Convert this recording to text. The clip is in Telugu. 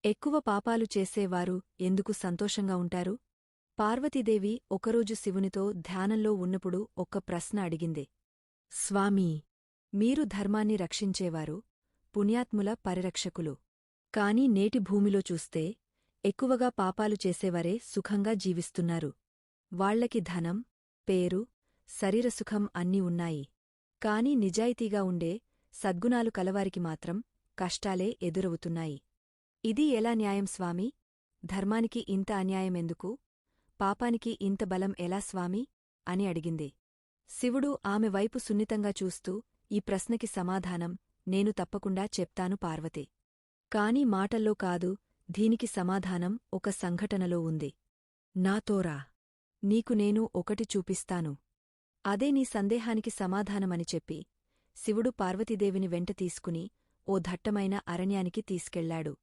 ఎక్కువ పాపాలు చేసేవారు ఎందుకు సంతోషంగా ఉంటారు? పార్వతీదేవి ఒకరోజు శివునితో ధ్యానంలో ఉన్నప్పుడు ఒక్క ప్రశ్న అడిగింది. స్వామీ, మీరు ధర్మాన్ని రక్షించేవారు, పుణ్యాత్ముల పరిరక్షకులు. కాని నేటి భూమిలో చూస్తే ఎక్కువగా పాపాలు చేసేవారే సుఖంగా జీవిస్తున్నారు. వాళ్లకి ధనం, పేరు, శరీరసుఖం అన్నీ ఉన్నాయి. కాని నిజాయితీగా ఉండే సద్గుణాలు కలవారికి మాత్రం కష్టాలే ఎదురవుతున్నాయి. ఇది ఎలా న్యాయం స్వామీ? ధర్మానికి ఇంత అన్యాయమెందుకు? పాపానికి ఇంత బలం ఎలా స్వామీ? అని అడిగింది. శివుడు ఆమె వైపు సున్నితంగా చూస్తూ ఈ ప్రశ్నకి సమాధానం నేను తప్పకుండా చెప్తాను పార్వతీ. కాని మాటల్లో కాదు, దీనికి సమాధానం ఒక సంఘటనలో ఉంది. నాతోరా. నీకు నేను ఒకటి చూపిస్తాను. అదే నీ సందేహానికి సమాధానమని చెప్పి శివుడు పార్వతీదేవిని వెంట తీసుకుని ఓ దట్టమైన అరణ్యానికి తీసుకెళ్లాడు.